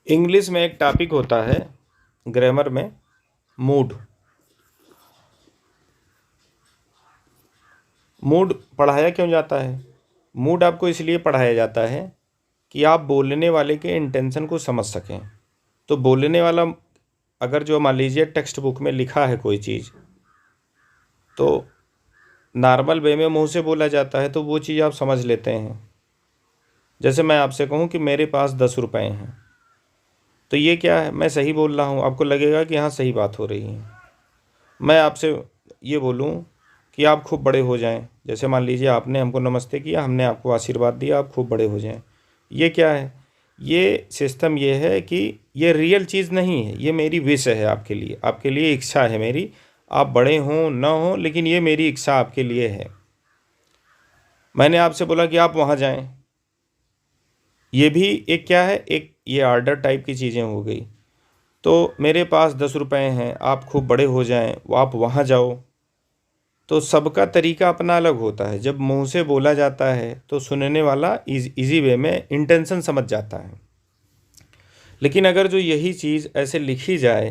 English में एक topic होता है ग्रामर में, मूड। मूड पढ़ाया क्यों जाता है? मूड आपको इसलिए पढ़ाया जाता है कि आप बोलने वाले के इंटेंशन को समझ सकें। तो बोलने वाला अगर जो मान लीजिए टेक्स्ट बुक में लिखा है कोई चीज़, तो नॉर्मल वे में मुंह से बोला जाता है तो वो चीज़ आप समझ लेते हैं। जैसे मैं आपसे कहूँ कि मेरे पास 10 रुपए हैं, तो ये क्या है? मैं सही बोल रहा हूँ, आपको लगेगा कि हाँ सही बात हो रही है। मैं आपसे ये बोलूँ कि आप खूब बड़े हो जाएं, जैसे मान लीजिए आपने हमको नमस्ते किया, हमने आपको आशीर्वाद दिया, आप खूब बड़े हो जाएं। ये क्या है? ये सिस्टम ये है कि ये रियल चीज़ नहीं है, ये मेरी विश है आपके लिए इच्छा है मेरी। आप बड़े हों ना हों, लेकिन ये मेरी इच्छा आपके लिए है। मैंने आपसे बोला कि आप वहाँ जाएं, ये भी एक क्या है, एक ये ऑर्डर टाइप की चीज़ें हो गई। तो मेरे पास 10 रुपए हैं, आप खूब बड़े हो जाएं, आप वहाँ जाओ। तो सबका तरीका अपना अलग होता है। जब मुंह से बोला जाता है तो सुनने वाला इजी वे में इंटेंशन समझ जाता है। लेकिन अगर जो यही चीज़ ऐसे लिखी जाए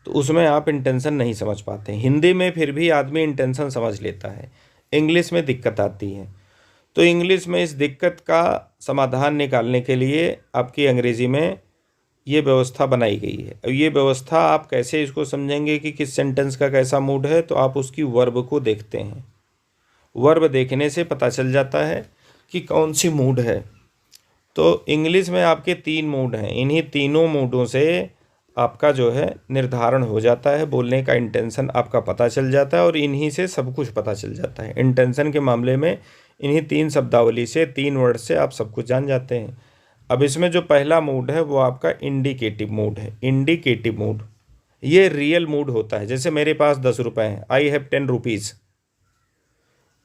तो उसमें आप इंटेंशन नहीं समझ पाते। हिंदी में फिर भी आदमी इंटेंशन समझ लेता है, इंग्लिश में दिक्कत आती है। तो इंग्लिश में इस दिक्कत का समाधान निकालने के लिए आपकी अंग्रेज़ी में ये व्यवस्था बनाई गई है। अब ये व्यवस्था आप कैसे इसको समझेंगे कि किस सेंटेंस का कैसा मूड है, तो आप उसकी वर्ब को देखते हैं। वर्ब देखने से पता चल जाता है कि कौन सी मूड है। तो इंग्लिश में आपके 3 मूड हैं, इन्हीं तीनों मूडों से आपका जो है निर्धारण हो जाता है, बोलने का इंटेंशन आपका पता चल जाता है और इन्हीं से सब कुछ पता चल जाता है। इंटेंशन के मामले में इन्हीं 3 शब्दावली से, 3 वर्ड से आप सब कुछ जान जाते हैं। अब इसमें जो पहला मूड है वो आपका इंडिकेटिव मूड है। इंडिकेटिव मूड ये रियल मूड होता है। जैसे मेरे पास 10 रुपए हैं, आई हैव 10 रुपीज़,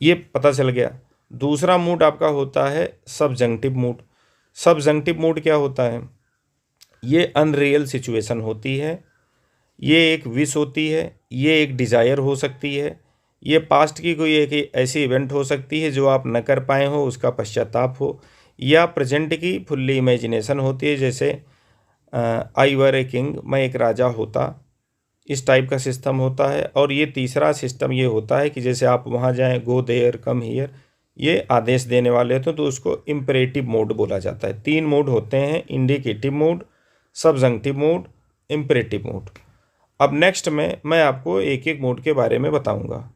ये पता चल गया। दूसरा मूड आपका होता है सबजंक्टिव मूड। सबजंक्टिव मूड क्या होता है? ये अनरियल सिचुएशन होती है, ये एक विश होती है, ये एक डिज़ायर हो सकती है, ये पास्ट की कोई एक ऐसी इवेंट हो सकती है जो आप न कर पाए हो, उसका पश्चाताप हो, या प्रेजेंट की फुल्ली इमेजिनेशन होती है, जैसे आई वर ए किंग, मैं एक राजा होता, इस टाइप का सिस्टम होता है। और ये तीसरा सिस्टम ये होता है कि जैसे आप वहाँ जाएं, गो देयर, कम हियर, ये आदेश देने वाले होते हैं, तो उसको इम्परेटिव मोड बोला जाता है। 3 मोड होते हैं, indicative mode, subjunctive mode, imperative mode. अब नेक्स्ट में मैं आपको एक एक मोड के बारे में बताऊंगा।